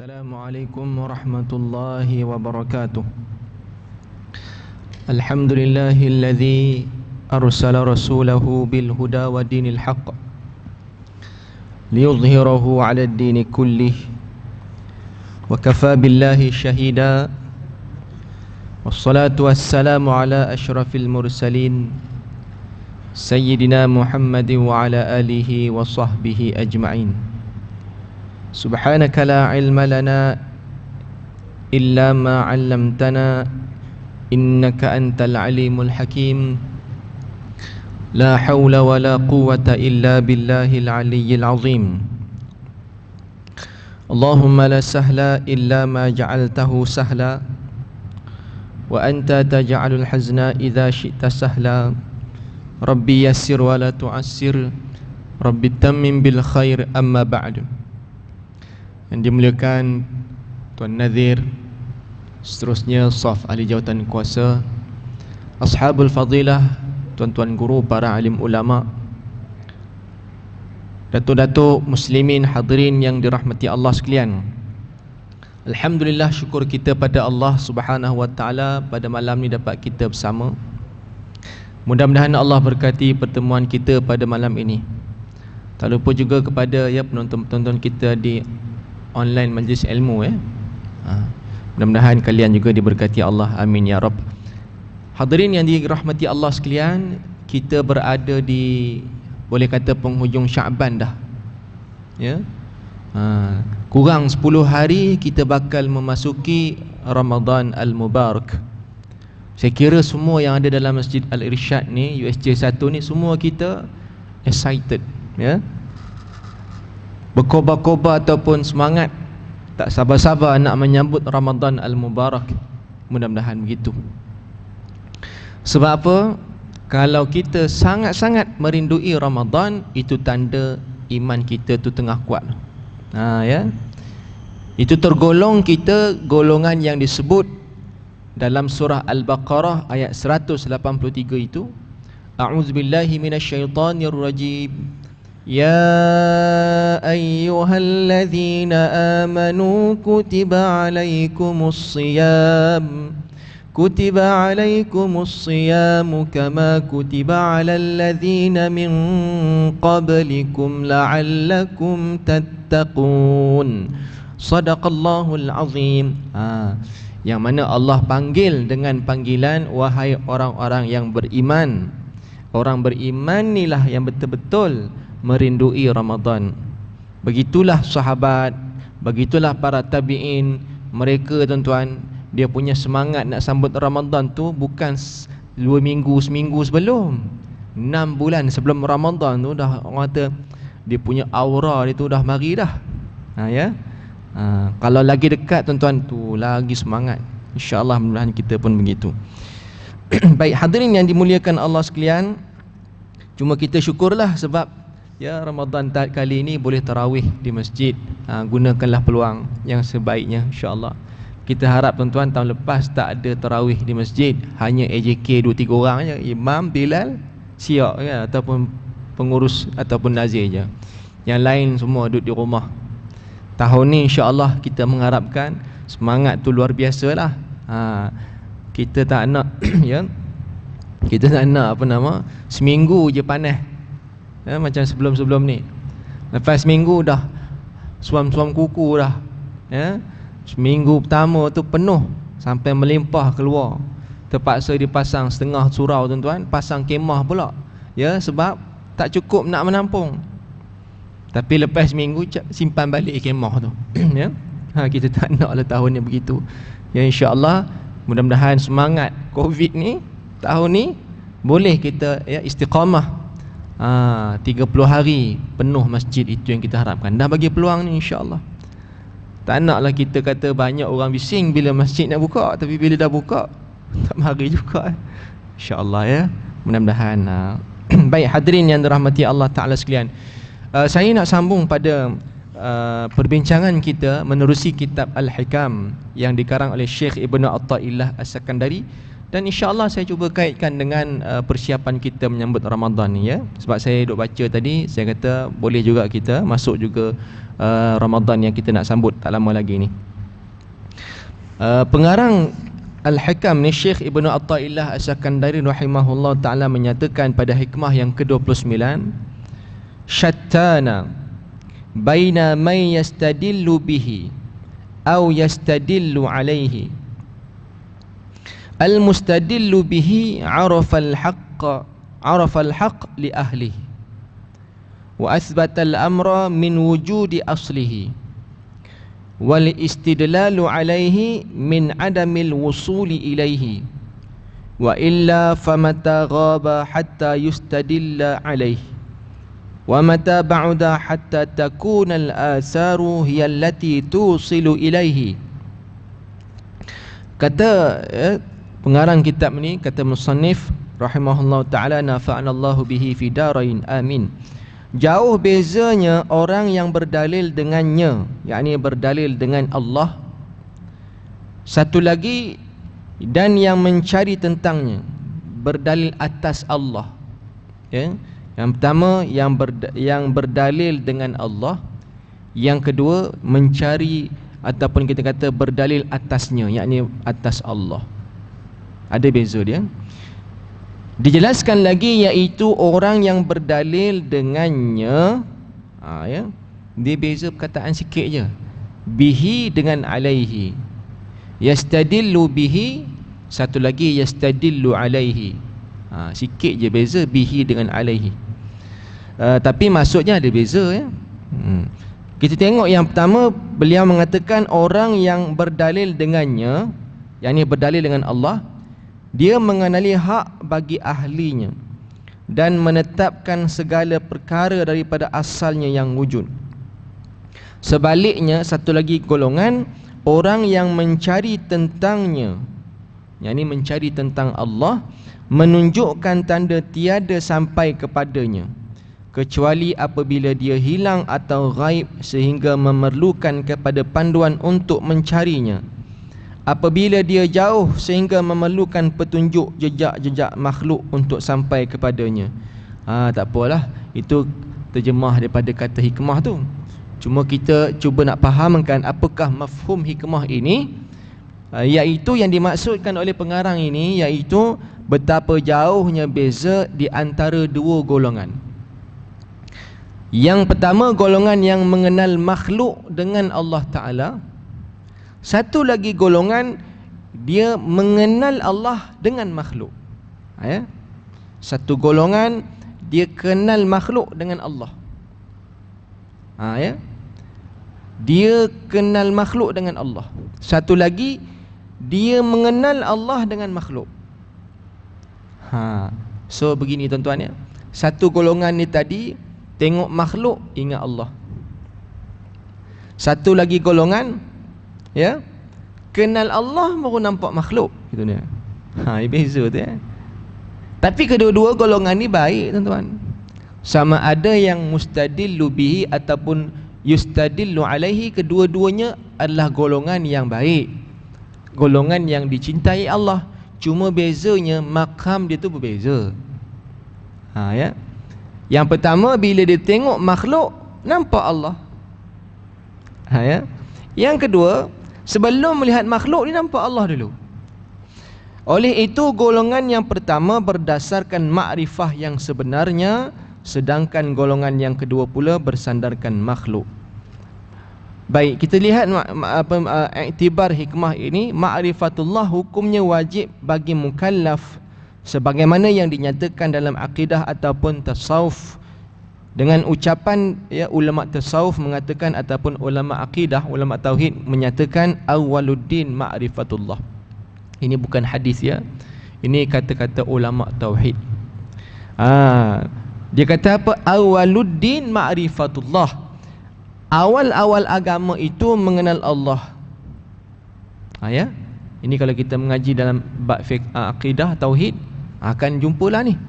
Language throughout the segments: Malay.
Assalamualaikum warahmatullahi wabarakatuh. Alhamdulillahilladzi arsala rasulahu bil huda wa dinil haqq liyudhhirahu 'ala ad-dini kullih wa kafa billahi shahida. Wassalatu wassalamu ala asyrafil mursalin sayyidina Muhammadin wa ala alihi wa sahbihi ajma'in. Subhanaka la ilma lana illa ma 'allamtana innaka antal alimul hakim. La hawla wa la quwwata illa billahil aliyyil azim. Allahumma la sahla illa ma ja'altahu sahla wa anta taj'alul hazna idza syi'ta sahla. Rabbi yassir wa la tu'assir, Rabbi tammim bil khair, amma ba'du. Yang dimuliakan Tuan Nazir, seterusnya Saf Ahli Jawatan Kuasa, Ashabul Fadilah, tuan-tuan guru, para alim ulama, datuk-datuk muslimin hadirin yang dirahmati Allah sekalian. Alhamdulillah, syukur kita pada Allah Subhanahu wa taala pada malam ni dapat kita bersama. Mudah-mudahan Allah berkati pertemuan kita pada malam ini. Tak lupa juga kepada penonton-penonton kita di online majlis ilmu mudah-mudahan kalian juga diberkati Allah, amin ya Rabb. Hadirin yang dirahmati Allah sekalian, kita berada di, boleh kata, penghujung Syaban dah, kurang 10 hari kita bakal memasuki Ramadan Al-Mubarak. Saya kira semua yang ada dalam Masjid Al-Irsyad ni, USJ 1 ni, semua kita excited, berkobar-kobar ataupun semangat, tak sabar-sabar nak menyambut Ramadan Al-Mubarak. Mudah-mudahan begitu. Sebab apa? Kalau kita sangat-sangat merindui Ramadan, itu tanda iman kita tu tengah kuat. Itu tergolong kita golongan yang disebut dalam surah Al-Baqarah ayat 183 itu, A'udzubillahi minasyaitonir rajim. Ya ayyuhalladzina amanu kutiba alaikumus siyamu kama kutiba alal ladzina min qablikum la'allakum tattaqun. Sadaqallahul azim. Yang mana Allah panggil dengan panggilan wahai orang-orang yang beriman. Orang beriman inilah yang betul-betul merindui Ramadan. Begitulah sahabat, begitulah para tabi'in. Mereka, tuan-tuan, dia punya semangat nak sambut Ramadan tu bukan 2 minggu, seminggu sebelum, 6 bulan sebelum Ramadan tu dah, orang kata, dia punya aura dia tu dah mari dah. Kalau lagi dekat, tuan-tuan, tu lagi semangat. InsyaAllah mudah-mudahan kita pun begitu. Baik, hadirin yang dimuliakan Allah sekalian, cuma kita syukurlah sebab Ramadan kali ini boleh tarawih di masjid. Gunakanlah peluang yang sebaiknya, insyaAllah. Kita harap, tuan-tuan, tahun lepas tak ada tarawih di masjid, hanya AJK 2-3 orang je, Imam, Bilal, Siak, ataupun pengurus ataupun nazir je. Yang lain semua duduk di rumah. Tahun ni insyaAllah kita mengharapkan semangat tu luar biasa lah. Kita tak nak kita tak nak seminggu je panas, macam sebelum-sebelum ni. Lepas seminggu dah suam-suam kuku dah, seminggu pertama tu penuh sampai melimpah keluar. Terpaksa dipasang setengah surau, tuan-tuan, pasang kemah pula, sebab tak cukup nak menampung. Tapi lepas seminggu simpan balik kemah tu. Kita tak naklah tahun ni begitu. InsyaAllah, mudah-mudahan semangat Covid ni, tahun ni, boleh kita istiqamah. 30 hari penuh masjid, itu yang kita harapkan. Dah bagi peluang ni, insyaAllah. Tak naklah kita kata banyak orang bising bila masjid nak buka, tapi bila dah buka tak mari juga. InsyaAllah, mudah-mudahan. Baik, hadirin yang dirahmati Allah Ta'ala sekalian, saya nak sambung pada perbincangan kita menerusi kitab Al-Hikam yang dikarang oleh Syekh Ibn Atta'illah As-Sakandari Dan insya-Allah saya cuba kaitkan dengan persiapan kita menyambut Ramadan ni ya. Sebab saya duk baca tadi, saya kata boleh juga kita masuk juga Ramadan yang kita nak sambut tak lama lagi ni. Pengarang Al-Hikam ni Syekh Ibnu Athaillah As-Sakandari rahimahullah taala menyatakan pada hikmah yang ke-29, syattana baina man yastadillu bihi aw yastadillu alaihi. Al-mustadillu bihi arafa al-haqq li ahlihi wa athbata al-amra min wujudi aslihi wal istidlalu alaihi min adamil wusuli ilaihi wa illa famata ghaba hatta yustadilla alaihi wa mata ba'da hatta takuna al-atharu hiya allati tusilu ilaihi. Kata pengarang kitab ni, kata musannif rahimahullah ta'ala, nafa'anallahu bihi fi darain amin, jauh bezanya orang yang berdalil dengannya, yakni berdalil dengan Allah, satu lagi, dan yang mencari tentangnya, berdalil atas Allah ya. Yang pertama yang berdalil dengan Allah, yang kedua mencari ataupun kita kata berdalil atasnya, yakni atas Allah. Ada beza dia. Dijelaskan lagi iaitu orang yang berdalil dengannya, ya, dia beza perkataan sikit je. Bihi dengan alaihi. Yastadillu bihi, satu lagi yastadillu alaihi. Sikit je beza bihi dengan alaihi. Tapi maksudnya ada beza ya. Kita tengok yang pertama, beliau mengatakan orang yang berdalil dengannya, yakni berdalil dengan Allah, dia mengenali hak bagi ahlinya dan menetapkan segala perkara daripada asalnya yang wujud. Sebaliknya, satu lagi golongan, orang yang mencari tentangnya, yakni mencari tentang Allah, menunjukkan tanda tiada sampai kepadanya, kecuali apabila dia hilang atau ghaib sehingga memerlukan kepada panduan untuk mencarinya. Apabila dia jauh sehingga memerlukan petunjuk jejak-jejak makhluk untuk sampai kepadanya. Tak apalah, itu terjemah daripada kata hikmah tu. Cuma kita cuba nak fahamkan apakah mafhum hikmah ini, iaitu yang dimaksudkan oleh pengarang ini, iaitu betapa jauhnya beza di antara dua golongan. Yang pertama, golongan yang mengenal makhluk dengan Allah Ta'ala. Satu lagi golongan, dia mengenal Allah dengan makhluk. Ya? Satu golongan, dia kenal makhluk dengan Allah. Ya? Dia kenal makhluk dengan Allah. Satu lagi, dia mengenal Allah dengan makhluk. So begini tuan-tuan ya. Satu golongan ni tadi tengok makhluk, ingat Allah. Satu lagi golongan, ya, kenal Allah baru nampak makhluk, gitu dia. Beza tu ya. Tapi kedua-dua golongan ni baik tuan-tuan. Sama ada yang mustadillu bihi ataupun yustadillu alaihi, kedua-duanya adalah golongan yang baik, golongan yang dicintai Allah. Cuma bezanya makam dia tu berbeza. Ya. Yang pertama, bila dia tengok makhluk, nampak Allah. Ya. Yang kedua, sebelum melihat makhluk, dia nampak Allah dulu. Oleh itu, golongan yang pertama berdasarkan makrifah yang sebenarnya, sedangkan golongan yang kedua pula bersandarkan makhluk. Baik, kita lihat iktibar hikmah ini. Ma'rifatullah hukumnya wajib bagi mukallaf, sebagaimana yang dinyatakan dalam akidah ataupun tasawuf. Dengan ucapan ya, ulama tasawuf mengatakan ataupun ulama akidah, ulama tauhid menyatakan awwaluddin ma'rifatullah. Ini bukan hadis ya. Ini kata-kata ulama tauhid. Dia kata apa? Awwaluddin ma'rifatullah. Awal-awal agama itu mengenal Allah. Ya. Ini kalau kita mengaji dalam bab akidah tauhid, akan jumpalah ni.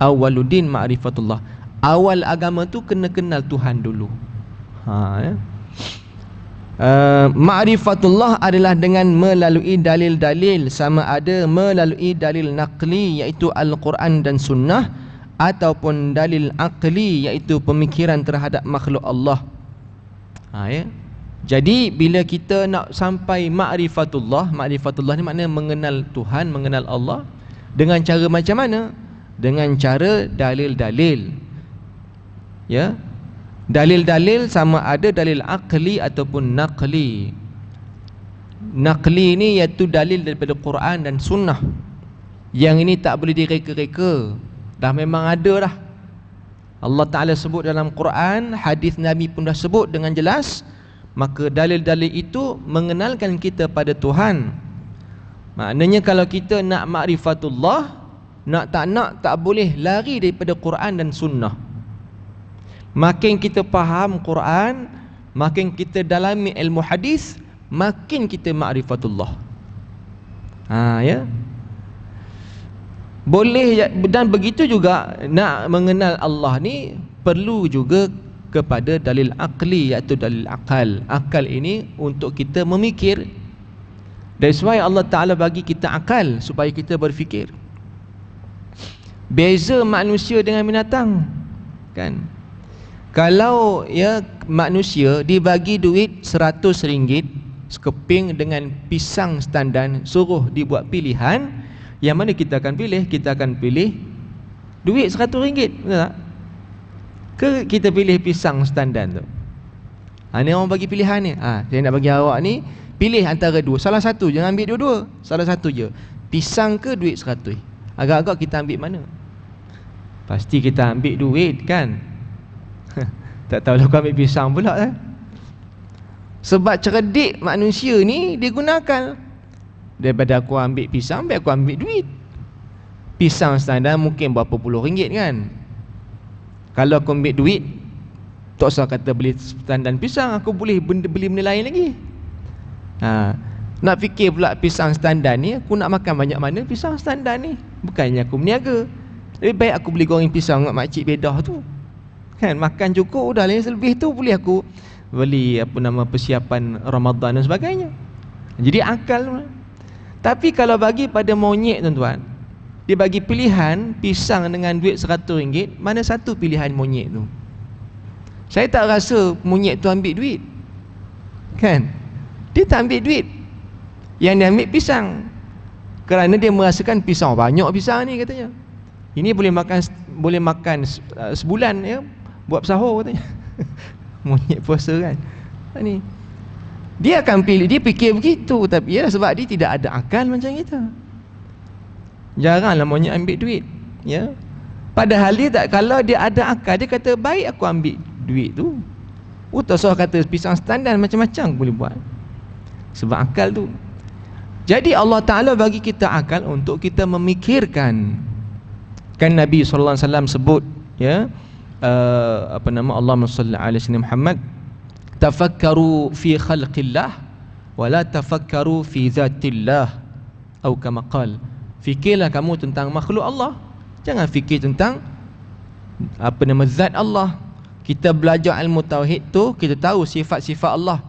Awwaluddin ma'rifatullah. Awal agama tu kena kenal Tuhan dulu. Ya. Ma'rifatullah adalah dengan melalui dalil-dalil, sama ada melalui dalil naqli iaitu Al-Quran dan Sunnah, ataupun dalil aqli iaitu pemikiran terhadap makhluk Allah. Ya. Jadi bila kita nak sampai ma'rifatullah, ma'rifatullah ni maknanya mengenal Tuhan, mengenal Allah. Dengan cara macam mana? Dengan cara dalil-dalil. Ya. Dalil-dalil sama ada dalil aqli ataupun naqli. Naqli ni iaitu dalil daripada Quran dan Sunnah. Yang ini tak boleh direka-reka, dah memang ada dah. Allah Ta'ala sebut dalam Quran, hadis Nabi pun dah sebut dengan jelas. Maka dalil-dalil itu mengenalkan kita pada Tuhan. Maknanya kalau kita nak ma'rifatullah, nak tak boleh lari daripada Quran dan Sunnah. Makin kita faham Quran, makin kita dalami ilmu hadis, makin kita ma'rifatullah. Ya. Boleh, dan begitu juga nak mengenal Allah ni perlu juga kepada dalil aqli iaitu dalil akal. Akal ini untuk kita memikir. That's why Allah Ta'ala bagi kita akal supaya kita berfikir. Beza manusia dengan binatang, kan? Kalau manusia dibagi duit RM100 sekeping dengan pisang standan, suruh dibuat pilihan, yang mana kita akan pilih? Kita akan pilih duit RM100, betul tak? Ke kita pilih pisang standan tu? Ni orang bagi pilihan ni. Saya nak bagi awak ni, pilih antara dua, salah satu, jangan ambil dua-dua, salah satu je. Pisang ke duit RM100? Agak-agak kita ambil mana? Pasti kita ambil duit, kan? Tak tahulah aku ambil pisang pula kan? Sebab cerdik manusia ni dia gunakan. Daripada aku ambil pisang, biar aku ambil duit. Pisang standar mungkin berapa puluh ringgit, kan? Kalau aku ambil duit, tak usah kata beli standar pisang, aku boleh beli benda lain lagi. Nak fikir pula pisang standar ni, aku nak makan banyak mana pisang standar ni? Bukannya aku berniaga. Lebih baik aku beli goreng pisang dengan makcik bedah tu, kan? Makan cukup, dah lain selebih tu boleh aku beli persiapan Ramadan dan sebagainya. Jadi akal. Tapi kalau bagi pada monyet, tuan-tuan, dia bagi pilihan pisang dengan duit RM100, mana satu pilihan monyet tu? Saya tak rasa monyet tu ambil duit, kan? Dia tak ambil duit. Yang dia ambil pisang, kerana dia merasakan pisang banyak, pisang ni katanya. Ini boleh makan sebulan, ya, buat sahur katanya. Monyet puasa, kan? Ni dia akan pilih, dia fikir begitu. Tapi ialah sebab dia tidak ada akal macam kita. Jaranglah monyet ambil duit, ya. Padahal dia tak, kalau dia ada akal, dia kata baik aku ambil duit tu. Tak usah kata pisang standar, macam-macam boleh buat. Sebab akal tu. Jadi Allah Ta'ala bagi kita akal untuk kita memikirkan. Kan Nabi SAW sebut, ya, Allahumma salli ala sayyidina Muhammad, tafakkaru fi khalqillah wa la tafakkaru fi zatillah, atau kama qala, fikirlah kamu tentang makhluk Allah, jangan fikir tentang zat Allah. Kita belajar ilmu tauhid tu, kita tahu sifat-sifat Allah.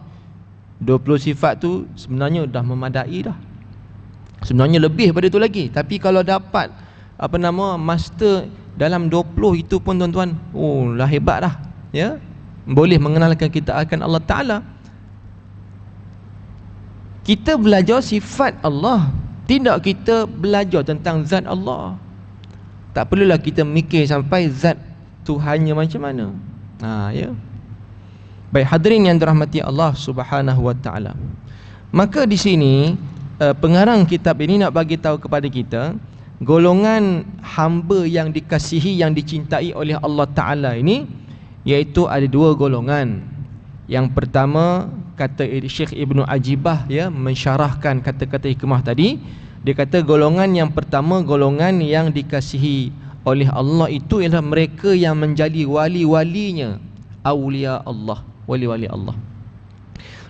20 sifat tu sebenarnya dah memadai dah. Sebenarnya lebih daripada itu lagi. Tapi kalau dapat master dalam 20 itu pun, tuan-tuan, lah hebat dah, ya. Boleh mengenalkan kita akan Allah Ta'ala. Kita belajar sifat Allah, tidak kita belajar tentang zat Allah. Tak perlulah kita mikir sampai zat Tuhannya macam mana. Ya. Baik hadirin yang dirahmati Allah Subhanahu wa Ta'ala. Maka di sini pengarang kitab ini nak bagi tahu kepada kita, golongan hamba yang dikasihi, yang dicintai oleh Allah Ta'ala ini, iaitu ada dua golongan. Yang pertama, kata Syekh Ibnu Ajibah, ya, mensyarahkan kata-kata hikmah tadi. Dia kata golongan yang pertama, golongan yang dikasihi oleh Allah itu ialah mereka yang menjadi wali-walinya, awliya Allah, wali-wali Allah.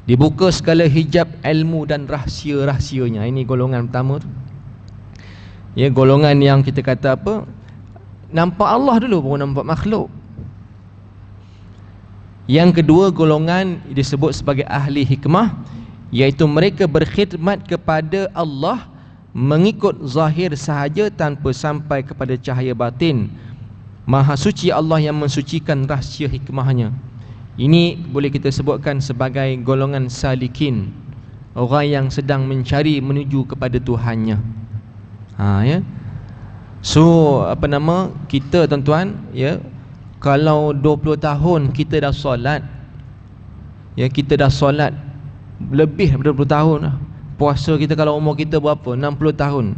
Dibuka segala hijab ilmu dan rahsia-rahsianya. Ini golongan pertama tu. Ya, golongan yang kita kata nampak Allah dulu baru nampak makhluk. Yang kedua golongan disebut sebagai ahli hikmah, iaitu mereka berkhidmat kepada Allah mengikut zahir sahaja tanpa sampai kepada cahaya batin. Maha suci Allah yang mensucikan rahsia hikmahnya. Ini boleh kita sebutkan sebagai golongan salikin, orang yang sedang mencari menuju kepada Tuhannya. Ya. So kita tuan-tuan, ya, kalau 20 tahun kita dah solat, ya, kita dah solat lebih daripada 20 tahun dah. Puasa kita kalau umur kita berapa? 60 tahun.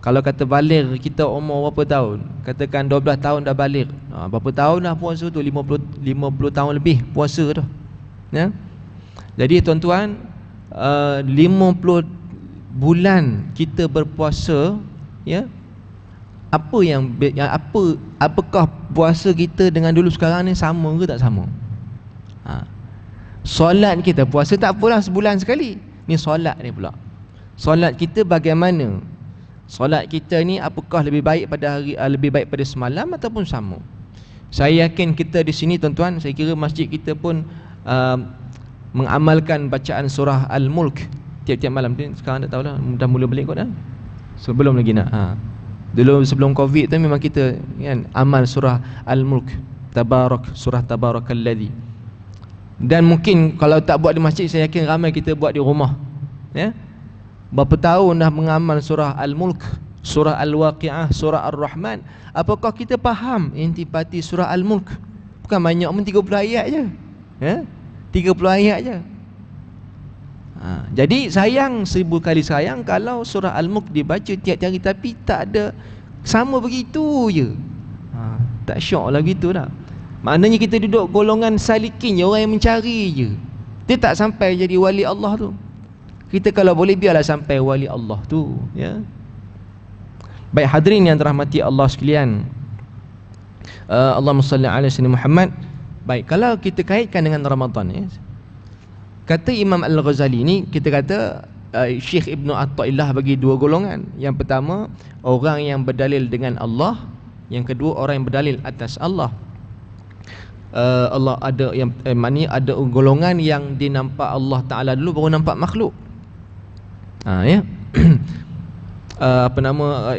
Kalau kata baligh kita umur berapa tahun? Katakan 12 tahun dah baligh. Berapa tahun dah puasa tu? 50 tahun lebih puasa tu. Ya. Jadi tuan-tuan, 50 bulan kita berpuasa, ya. Apakah puasa kita dengan dulu sekarang ni sama ke tak sama? Solat kita, puasa tak apalah sebulan sekali. Ni solat ni pula. Solat kita bagaimana? Solat kita ni apakah lebih baik pada semalam ataupun sama? Saya yakin kita di sini tuan-tuan, saya kira masjid kita pun mengamalkan bacaan surah Al-Mulk tiap-tiap malam. Sekarang tak tahulah, dah mula balik kot dah. Sebelum lagi nak. Dulu sebelum Covid tu memang kita kan amal surah Al-Mulk, surah Tabarakalladzi. Dan mungkin kalau tak buat di masjid, saya yakin ramai kita buat di rumah. Ya. Berapa tahun dah mengamal surah Al-Mulk, surah Al-Waqi'ah, surah Ar-Rahman. Apakah kita faham intipati surah Al-Mulk? Bukan banyak pun 30 ayat je. Ya? 30 ayat je. Jadi sayang, 1000 kali sayang kalau surah Al-Mulk dibaca tiap hari tapi tak ada, sama begitu je. Tak syok lah gitu dah. Maknanya kita duduk golongan salikin je, orang yang mencari je. Dia tak sampai jadi wali Allah tu. Kita kalau boleh biarlah sampai wali Allah tu, ya. Baik hadirin yang dirahmati Allah sekalian, Allahumma salli ala sayyidina Muhammad. Baik, kalau kita kaitkan dengan Ramadan, ya, kata Imam Al-Ghazali ni, kita kata Syekh Ibn Atta'illah bagi dua golongan. Yang pertama, orang yang berdalil dengan Allah. Yang kedua, orang yang berdalil atas Allah. Allah ada yang maknanya ada golongan yang dia nampak Allah Ta'ala dulu baru nampak makhluk. Ya.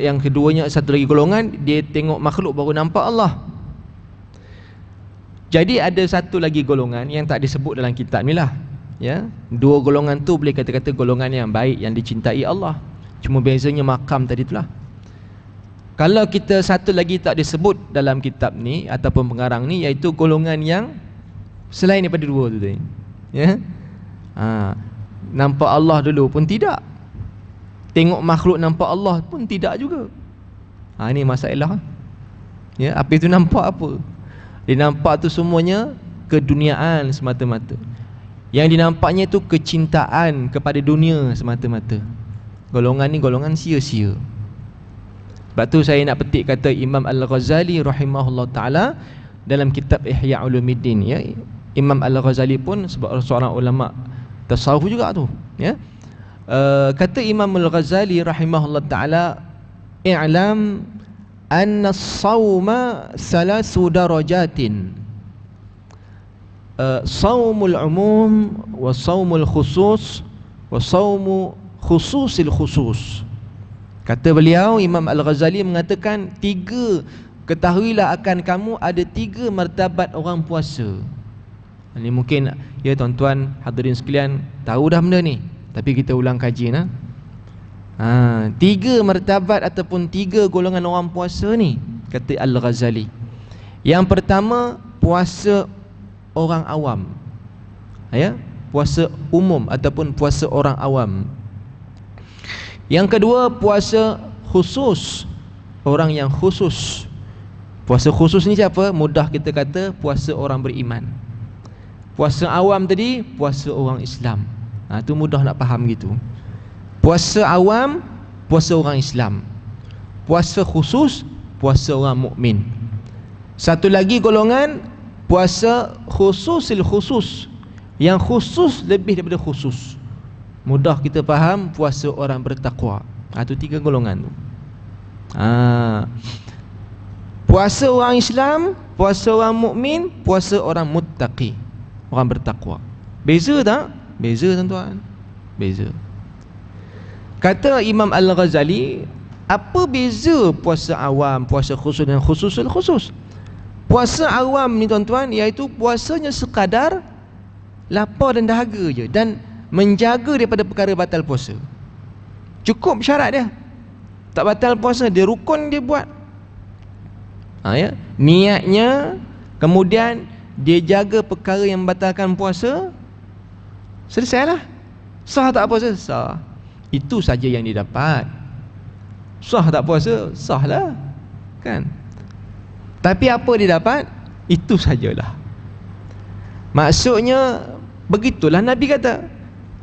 Yang keduanya, satu lagi golongan dia tengok makhluk baru nampak Allah. Jadi ada satu lagi golongan yang tak disebut dalam kitab ni lah, ya. Dua golongan tu boleh kata-kata golongan yang baik, yang dicintai Allah. Cuma bezanya makam tadi itulah. Kalau kita satu lagi tak disebut dalam kitab ni ataupun pengarang ni, iaitu golongan yang selain daripada dua tu tadi, ya. Nampak Allah dulu pun tidak, tengok makhluk nampak Allah pun tidak juga. Ini masalah. Ya, apa itu nampak apa? Dia nampak tu semuanya keduniaan semata-mata. Yang dinampaknya tu kecintaan kepada dunia semata-mata. Golongan ni golongan sia-sia. Sebab tu saya nak petik kata Imam Al-Ghazali rahimahullah ta'ala dalam kitab Ihya Ulumuddin, ya. Imam Al-Ghazali pun seorang ulama tasawuf juga tu, ya. Kata Imam Al-Ghazali rahimahullah ta'ala, i'lam anna as-sawma salasu darajatin, sawmul umum wa sawmul khusus wa sawmu khususil khusus. Kata beliau, Imam Al-Ghazali mengatakan, ketahuilah akan kamu ada 3 martabat orang puasa. Ini mungkin, ya tuan-tuan hadirin sekalian tahu dah benda ni, tapi kita ulang kaji, 3 martabat ataupun 3 golongan orang puasa ni, kata Al-Ghazali. Yang pertama, puasa orang awam, ya, puasa umum ataupun puasa orang awam. Yang kedua, puasa khusus, orang yang khusus. Puasa khusus ni siapa? Mudah kita kata puasa orang beriman. Puasa awam tadi puasa orang Islam. Tu mudah nak faham gitu. Puasa awam, puasa orang Islam. Puasa khusus, puasa orang mukmin. Satu lagi golongan, puasa khususil khusus. Yang khusus lebih daripada khusus. Mudah kita faham, puasa orang bertakwa. Itu 3 golongan tu. Puasa orang Islam, puasa orang mukmin, puasa orang muttaqi. orang bertakwa. Beza tak? Beza tuan-tuan. Beza. Kata Imam Al-Ghazali, apa beza puasa awam, puasa khusus dan khususul khusus? Puasa awam ni tuan-tuan, iaitu puasanya sekadar lapar dan dahaga je, dan menjaga daripada perkara batal puasa. Cukup syarat dia. Tak batal puasa, dia rukun dia buat. Ya, niatnya, kemudian dia jaga perkara yang membatalkan puasa, selesailah. Sah tak puasa? Sah. Itu saja yang dia dapat. Sah tak puasa? Sahlah. Kan? Tapi apa dia dapat? Itu sajalah. Maksudnya begitulah Nabi kata,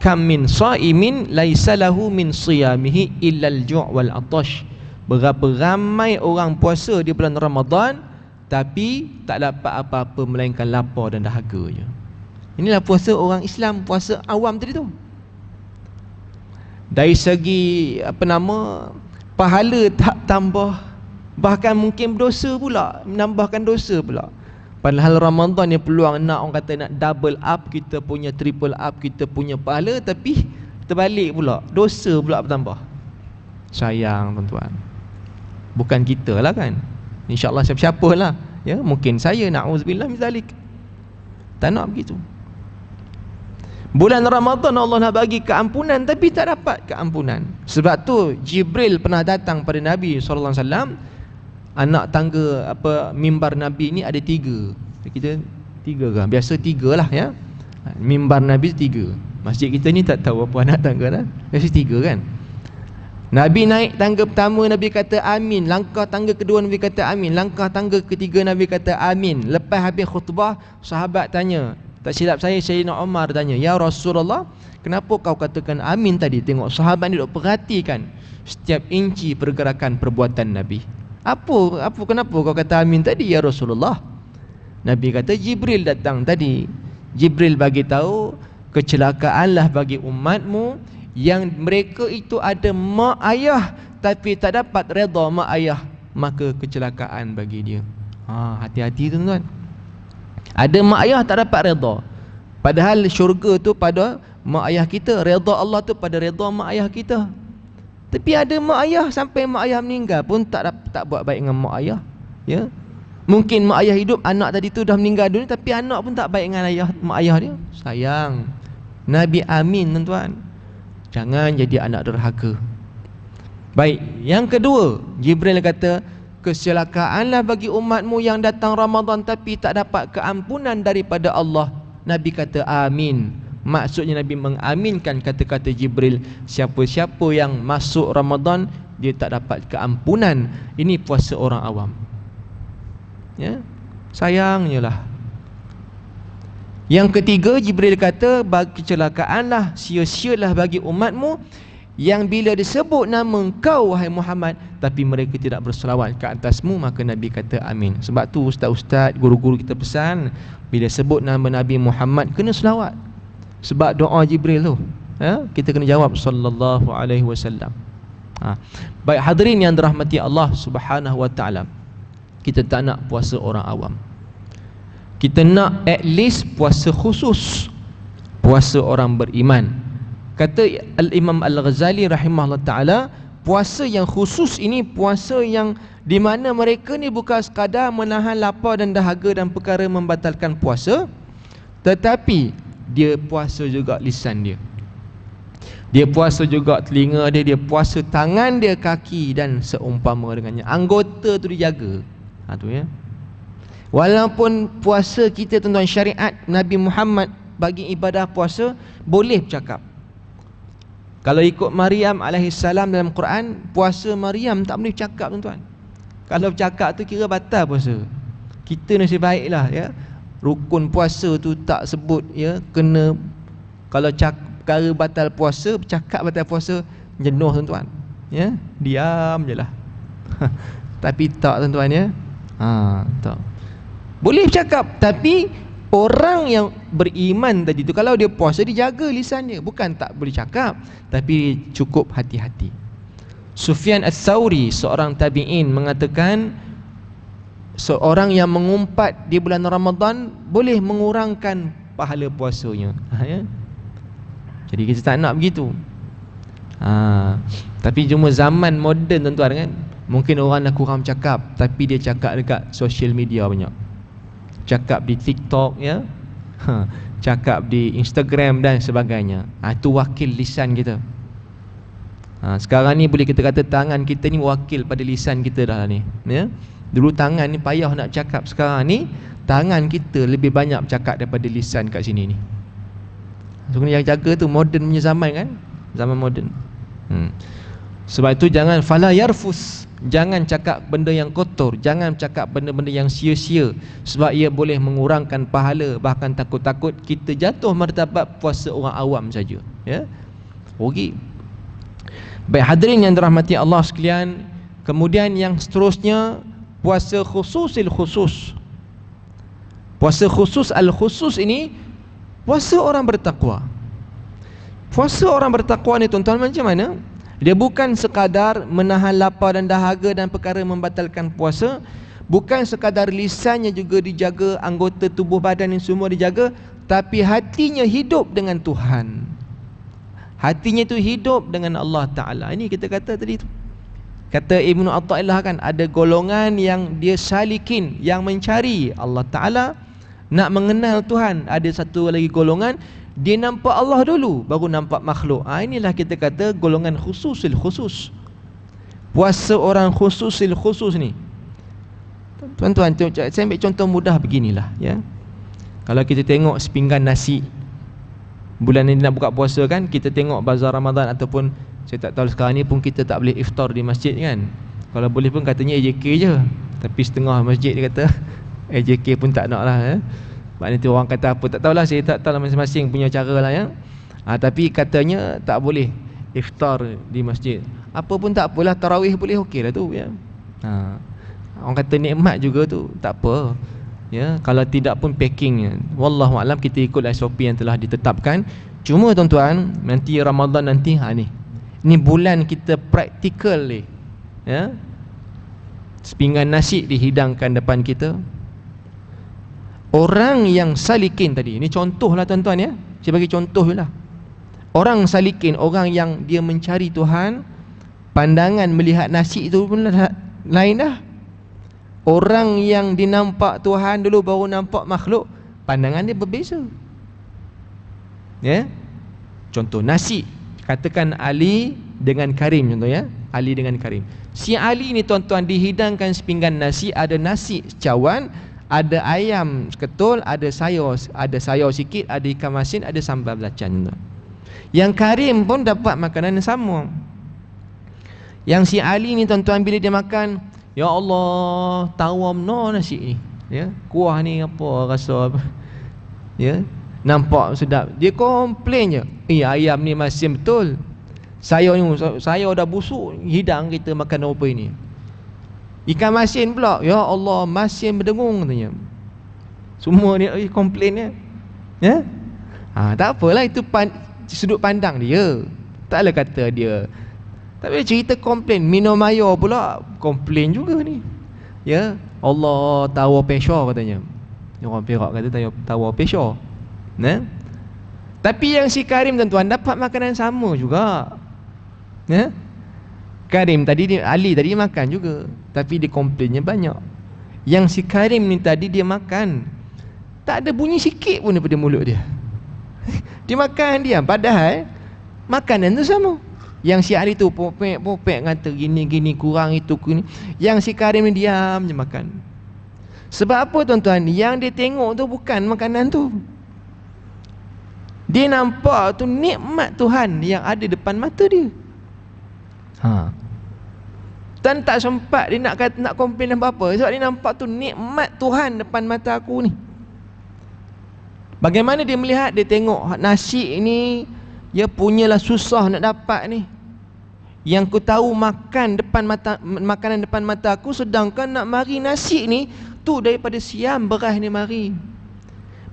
kam min shaimin laisa lahu min siyamihi illa al-ju' wal 'atash. Berapa ramai orang puasa di bulan Ramadan tapi tak dapat apa-apa melainkan lapar dan dahaga je. Inilah puasa orang Islam, puasa awam tadi tu. Dari segi pahala tak tambah, bahkan mungkin berdosa pula, menambahkan dosa pula. Padahal Ramadan ni peluang nak, orang kata nak double up kita punya, triple up kita punya pahala, tapi terbalik pula, dosa pula bertambah. Sayang tuan-tuan. Bukan kita lah kan, InsyaAllah siapa-siapa lah, ya, mungkin saya, na'udzubillah min zalik. Tak nak begitu. Bulan Ramadan Allah nak bagi keampunan tapi tak dapat keampunan. Sebab tu Jibril pernah datang pada Nabi SAW. Anak tangga mimbar Nabi ni ada 3. Kita 3 ke? Biasa 3 lah ya. Mimbar Nabi 3. Masjid kita ni tak tahu apa anak tangga lah. Biasa 3 kan. Nabi naik tangga pertama, Nabi kata amin. Langkah tangga kedua, Nabi kata amin. Langkah tangga ketiga, Nabi kata amin. Lepas habis khutbah, sahabat tanya, tak silap saya, Sayyidina Umar tanya, ya Rasulullah, kenapa kau katakan amin tadi? Tengok sahabat ni duk perhatikan setiap inci pergerakan perbuatan Nabi. Kenapa kau kata amin tadi ya Rasulullah? Nabi kata Jibril datang tadi. Jibril bagi tahu kecelakaanlah bagi umatmu yang mereka itu ada mak ayah tapi tak dapat redha mak ayah, maka kecelakaan bagi dia. Hati-hati tuan-tuan. Ada mak ayah tak dapat redha. Padahal syurga tu pada mak ayah kita, redha Allah tu pada redha mak ayah kita. Tapi ada mak ayah sampai mak ayah meninggal pun tak buat baik dengan mak ayah. Ya. Mungkin mak ayah hidup, anak tadi tu dah meninggal dunia, tapi anak pun tak baik dengan mak ayah dia. Sayang. Nabi amin tuan-tuan. Jangan jadi anak derhaka. Baik, yang kedua, Jibril kata, kecelakaanlah bagi umatmu yang datang Ramadan tapi tak dapat keampunan daripada Allah. Nabi kata amin. Maksudnya Nabi mengaminkan kata-kata Jibril. Siapa-siapa yang masuk Ramadan dia tak dapat keampunan. Ini puasa orang awam. Ya, sayangnya lah. Yang ketiga, Jibril kata, bagi kecelakaanlah, sia-sialah bagi umatmu yang bila disebut nama engkau wahai Muhammad tapi mereka tidak berselawat ke atasmu, maka Nabi kata amin. Sebab tu ustaz-ustaz, guru-guru kita pesan, bila sebut nama Nabi Muhammad kena selawat. Sebab doa Jibril tu, kita kena jawab sallallahu alaihi wasallam. Baik hadirin yang dirahmati Allah Subhanahu wa taala, kita tak nak puasa orang awam. Kita nak at least puasa khusus, puasa orang beriman. Kata Al-Imam Al-Ghazali rahimahullah ta'ala, puasa yang khusus ini puasa yang di mana mereka ni bukan sekadar menahan lapar dan dahaga dan perkara membatalkan puasa, tetapi dia puasa juga lisan dia, dia puasa juga telinga dia, dia puasa tangan dia, kaki dan seumpama dengannya. Anggota tu dijaga. Tu ya. Walaupun puasa kita tuan-tuan, syariat Nabi Muhammad bagi ibadah puasa boleh bercakap. Kalau ikut Maryam alaihissalam dalam Quran, puasa Maryam tak boleh bercakap tuan-tuan. Kalau bercakap tu kira batal puasa. Kita nasib baiklah ya, rukun puasa tu tak sebut ya, kena kalau perkara batal puasa, bercakap batal puasa, jenuh tuan-tuan. Ya, diam je lah. Tapi tak tuan-tuan ya. Tak. Boleh bercakap, tapi orang yang beriman tadi tu kalau dia puasa, dia jaga lisan dia. Bukan tak boleh cakap, tapi cukup hati-hati. Sufyan Ats-Tsauri, seorang tabi'in, mengatakan seorang yang mengumpat di bulan Ramadan boleh mengurangkan pahala puasanya. Ya? Jadi kita tak nak begitu. Tapi cuma zaman moden tuan-tuan kan, mungkin orang dah kurang cakap, tapi dia cakap dekat social media banyak. Cakap di TikTok ya. Cakap di Instagram dan sebagainya. Itu wakil lisan kita. Sekarang ni boleh kita kata tangan kita ni wakil pada lisan kita dah ni ya. Dulu tangan ni payah nak cakap, sekarang ni tangan kita lebih banyak bercakap daripada lisan kat sini ni. So kena jaga tu, moden punya zaman kan, zaman moden. Sebab itu jangan fala yarfus, jangan cakap benda yang kotor, jangan cakap benda-benda yang sia-sia, sebab ia boleh mengurangkan pahala, bahkan takut-takut kita jatuh martabat puasa orang awam saja ya. Rugi. Baik hadirin yang dirahmati Allah sekalian, kemudian yang seterusnya puasa khususil khusus. Puasa khusus al-khusus ini puasa orang bertakwa. Puasa orang bertakwa ni tuan-tuan macam mana? Dia bukan sekadar menahan lapar dan dahaga dan perkara membatalkan puasa, bukan sekadar lisannya juga dijaga, anggota tubuh badan yang semua dijaga, tapi hatinya hidup dengan Tuhan. Hatinya itu hidup dengan Allah Ta'ala. Ini kita kata tadi tu. Kata Ibnu Athaillah kan, ada golongan yang dia salikin, yang mencari Allah Ta'ala, nak mengenal Tuhan. Ada satu lagi golongan, dia nampak Allah dulu, baru nampak makhluk. Inilah kita kata golongan khususil khusus. Puasa orang khususil khusus ni, tuan-tuan, saya ambil contoh mudah beginilah ya. Kalau kita tengok sepinggan nasi, bulan ni nak buka puasa kan, kita tengok bazar Ramadan, ataupun saya tak tahu sekarang ni pun kita tak boleh iftar di masjid kan. Kalau boleh pun katanya AJK je, tapi setengah masjid dia kata AJK pun tak nak lah ya. Sebab nanti orang kata apa, tak tahulah, saya tak tahu lah, masing-masing punya cara lah ya. Tapi katanya tak boleh iftar di masjid. Apa pun tak apalah, tarawih boleh, okey lah tu ya. Orang kata nikmat juga tu, tak apa ya. Kalau tidak pun packing, wallahu alam, kita ikut SOP yang telah ditetapkan. Cuma tuan-tuan, nanti Ramadan nanti ni bulan kita praktikal ni ya. Sepinggan nasi dihidangkan depan kita. Orang yang salikin tadi, ini contoh lah tuan-tuan ya, saya bagi contoh lah. Orang salikin, orang yang dia mencari Tuhan, pandangan melihat nasi itu pun lain dah. Orang yang dinampak Tuhan dulu baru nampak makhluk, pandangan dia berbeza ya. Contoh nasi, katakan Ali dengan Karim contoh ya. Ali dengan Karim, si Ali ni tuan-tuan dihidangkan sepinggan nasi, ada nasi cawan, ada ayam ketul, ada sayur sikit, ada ikan masin, ada sambal belacan. Yang Karim pun dapat makanan yang sama. Yang si Ali ni tuan-tuan, bila dia makan, ya Allah, tawam no nasi ni ya, kuah ni apa rasa apa ya, nampak sedap. Dia komplain je, ayam ni masin betul, sayur ni sayur dah busuk, hidang kita makan apa ini. Ikan masin pula, ya Allah, masin berdengung katanya. Semua ni komplain ya. Tak apalah, itu sudut pandang dia, taklah kata dia. Tapi cerita komplain, minum air pula komplain juga ni ya. Allah, tawar pesha katanya. Orang Perak kata tawar pesha nah. Tapi yang si Karim tuan-tuan dapat makanan sama juga ya. Karim tadi, Ali tadi makan juga, tapi dia komplainnya banyak. Yang si Karim ni tadi dia makan, tak ada bunyi sikit pun daripada mulut dia. Dia makan diam, padahal makanan tu sama. Yang si Ali tu popek kata gini kurang, itu gini. Yang si Karim ni diam je makan. Sebab apa tuan-tuan? Yang dia tengok tu bukan makanan tu, dia nampak tu nikmat Tuhan yang ada depan mata dia. Dan tak sempat dia nak komplain apa-apa, sebab dia nampak tu nikmat Tuhan depan mata aku ni. Bagaimana dia melihat? Dia tengok nasi ni, dia punyalah susah nak dapat ni. Yang ku tahu makan depan mata, makanan depan mata aku, sedangkan nak mari nasi ni tu daripada Siam beras ni mari.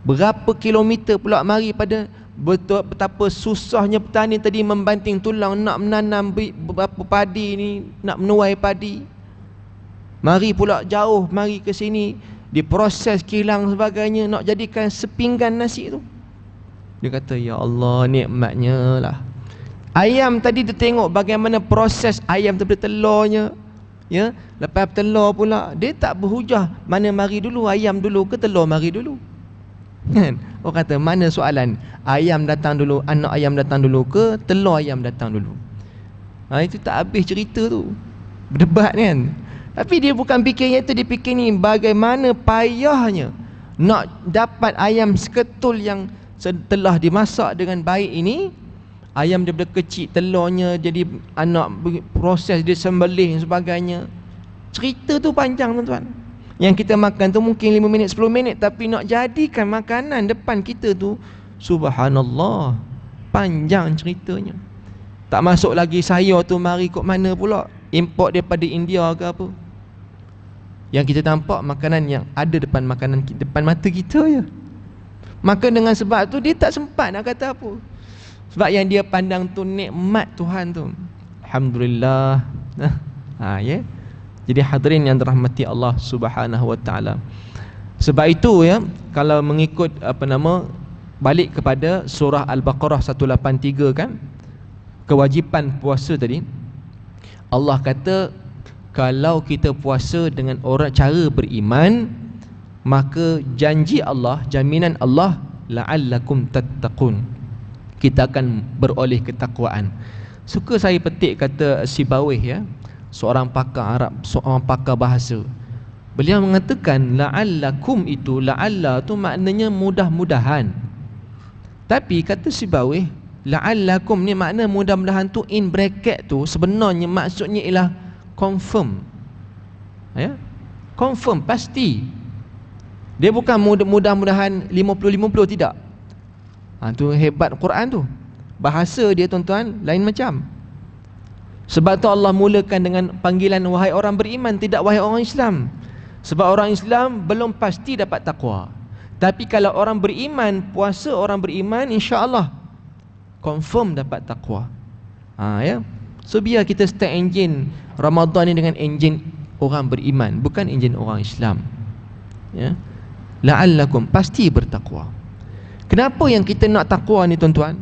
Berapa kilometer pula mari, pada betapa susahnya petani tadi membanting tulang nak menanam berapa padi ni, nak menuai padi. Mari pula jauh, mari ke sini diproses kilang sebagainya, nak jadikan sepinggan nasi tu. Dia kata, ya Allah, nikmatnya lah. Ayam tadi dia tengok bagaimana proses ayam daripada telurnya, ya. Lepas telur pula, dia tak berhujah mana mari dulu, ayam dulu ke telur mari dulu. Kan? Orang kata, mana soalan? Ayam datang dulu, anak ayam datang dulu ke telur ayam datang dulu? Itu tak habis cerita tu. Berdebat kan. Tapi dia bukan fikirnya itu, dia fikir ni bagaimana payahnya nak dapat ayam seketul yang telah dimasak dengan baik ini. Ayam daripada kecil, telurnya jadi anak, proses dia sembelih dan sebagainya. Cerita tu panjang tuan-tuan. Yang kita makan tu mungkin 5 minit 10 minit, tapi nak jadikan makanan depan kita tu, subhanallah, panjang ceritanya. Tak masuk lagi sayur tu mari kok mana pula, import daripada India ke apa. Yang kita nampak makanan yang ada depan mata kita je. Maka dengan sebab tu dia tak sempat nak kata apa. Sebab yang dia pandang tu nikmat Tuhan tu. Alhamdulillah. Ya. Jadi hadirin yang dirahmati Allah Subhanahu wa taala. Sebab itu ya, kalau mengikut balik kepada surah Al-Baqarah 183 kan, kewajipan puasa tadi, Allah kata kalau kita puasa dengan orang cara beriman, maka janji Allah, jaminan Allah, la'allakum tattaqun, kita akan beroleh ketakwaan. Suka saya petik kata Sibawih ya, seorang pakar Arab, seorang pakar bahasa. Beliau mengatakan la'allakum itu, la'alla tu maknanya mudah-mudahan. Tapi kata Sibawih, la'allakum ni makna mudah-mudahan tu in bracket tu sebenarnya maksudnya ialah confirm. Ya? Confirm, pasti. Dia bukan mudah-mudahan 50-50, tidak. Tu hebat Quran tu. Bahasa dia tuan-tuan lain macam. Sebab tu Allah mulakan dengan panggilan wahai orang beriman, tidak wahai orang Islam. Sebab orang Islam belum pasti dapat takwa. Tapi kalau orang beriman, puasa orang beriman, insya-Allah confirm dapat takwa. Ya. So biar kita start enjin Ramadan ni dengan enjin orang beriman, bukan enjin orang Islam. Ya. La'allakum, pasti bertakwa. Kenapa yang kita nak takwa ni tuan-tuan?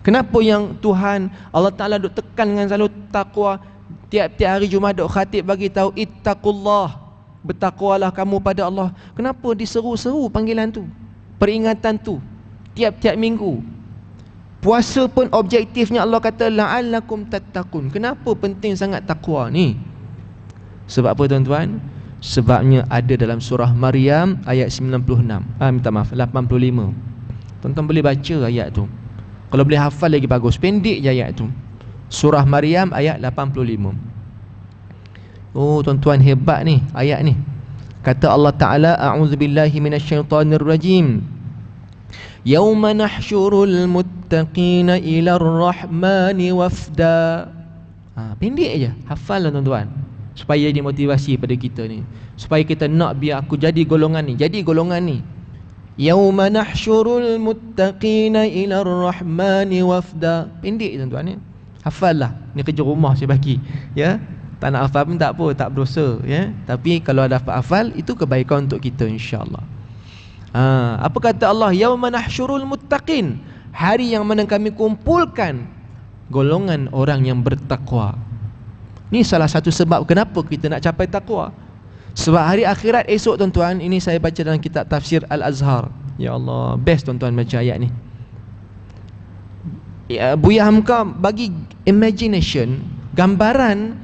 Kenapa yang Tuhan Allah Ta'ala duk tekan dengan selalu takwa? Tiap-tiap hari Jumaat duk khatib bagi tahu ittaqullah, bertakwalah kamu pada Allah. Kenapa diseru-seru panggilan tu, peringatan tu tiap-tiap minggu? Puasa pun objektifnya Allah kata la'allakum tattaqun. Kenapa penting sangat takwa ni? Sebab apa tuan-tuan? Sebabnya ada dalam surah Maryam ayat 96. Minta maaf, 85. Tuan-tuan boleh baca ayat tu. Kalau boleh hafal lagi bagus. Pendek je ayat tu. Surah Maryam ayat 85. Oh tuan-tuan, hebat ni ayat ni. Kata Allah Ta'ala, a'udzubillahi minasyaitanirrajim. Yauma nahsyurul muttaqina ila ar-rahmani wafda. Pendek je, hafal lah tuan-tuan, supaya jadi motivasi pada kita ni, supaya kita nak biar aku jadi golongan ni, jadi golongan ni. Yauma nahsyurul muttaqina ila ar-rahmani wafda. Pendek tuan-tuan ya. Hafal lah. Ni kerja rumah saya bagi. Ya. Tak nak hafal pun tak apa, tak berdosa ya. Tapi kalau ada hafal, itu kebaikan untuk kita insya-Allah. Apa kata Allah? Yauma nahsyurul muttaqin. Hari yang mana kami kumpulkan golongan orang yang bertakwa. Ni salah satu sebab kenapa kita nak capai takwa. Sebab hari akhirat esok tuan-tuan, ini saya baca dalam kitab tafsir Al-Azhar. Ya Allah, best tuan-tuan baca ayat ni. Buya Hamka bagi imagination, gambaran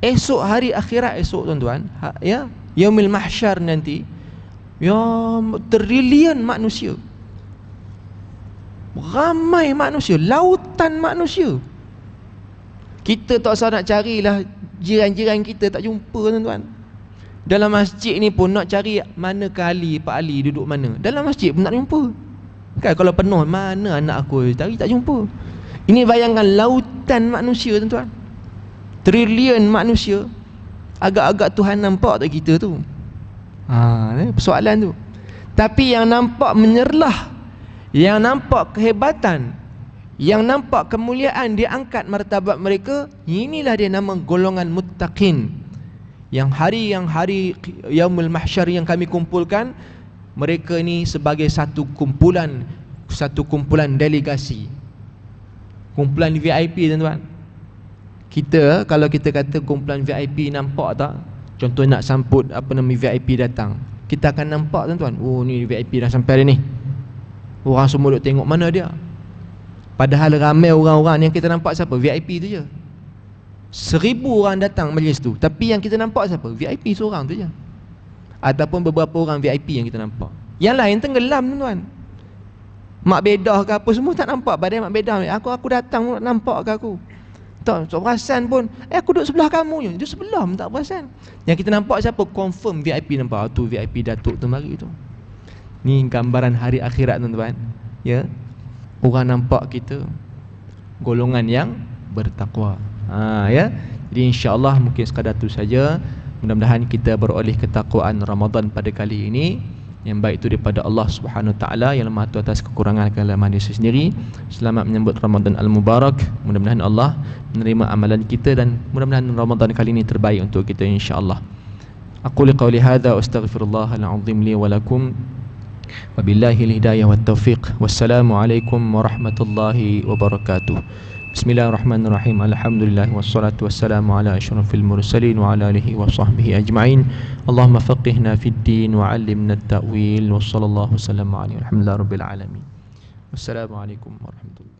esok hari akhirat esok tuan-tuan, ya, Yaumil Mahsyar nanti. Ya, trilion manusia. Ramai manusia, lautan manusia. Kita tak usah nak carilah jiran-jiran kita, tak jumpa tuan-tuan. Dalam masjid ni pun nak cari mana kali Pak Ali duduk mana. Dalam masjid pun tak jumpa. Kan kalau penuh, mana anak aku cari tak jumpa. Ini bayangkan lautan manusia tuan-tuan. Trilion manusia. Agak-agak Tuhan nampak tak kita tu? Persoalan tu. Tapi yang nampak menyerlah, yang nampak kehebatan, yang nampak kemuliaan, dia angkat martabat mereka. Inilah dia nama golongan muttaqin, yang hari Yaumul Mahsyar yang kami kumpulkan, mereka ni sebagai satu kumpulan delegasi, kumpulan VIP tuan-tuan. Kita kalau kita kata kumpulan VIP, nampak tak? Contoh nak sambut VIP datang, kita akan nampak tuan-tuan, oh ni VIP dah sampai hari ni. Orang semua duk tengok mana dia. Padahal ramai orang-orang yang kita nampak siapa? VIP tu je. 1000 orang datang majlis tu, tapi yang kita nampak siapa? VIP seorang tu je. Ataupun beberapa orang VIP yang kita nampak. Yang lain tenggelam tuan-tuan. Mak bedah ke apa semua tak nampak. Padahal mak bedah, aku datang nampak ke aku? Tak perasan pun. Aku duduk sebelah kamu je. Dia sebelah pun tak perasan. Yang kita nampak siapa? Confirm VIP nampak. Tu VIP Datuk tu mari tu. Ni gambaran hari akhirat tuan-tuan. Ya. Orang nampak kita golongan yang bertakwa. Ya. Jadi insya-Allah mungkin sekadar tu saja. Mudah-mudahan kita beroleh ketakwaan Ramadan pada kali ini. Yang baik itu daripada Allah Subhanahu Wa Taala, yang lemah itu atas kekurangan kelemahan diri sendiri. Selamat menyambut Ramadan Al-Mubarak. Mudah-mudahan Allah menerima amalan kita dan mudah-mudahan Ramadan kali ini terbaik untuk kita insya-Allah. Aqulu qawli hadza wa astaghfirullahal azim li wa lakum. Wabillahil hidayah wat taufiq. Wassalamualaikum warahmatullahi wabarakatuh. Bismillahirrahmanirrahim. Alhamdulillah wassalatu wassalamu ala asyrafil mursalin wa ala alihi wa sahbihi ajma'in. Allahumma faqihna fid din wa 'allimna at-ta'wil. Wassallallahu wassalamu alaihi walhamdulillahi rabbil alamin. Wassalamualaikum warahmatullahi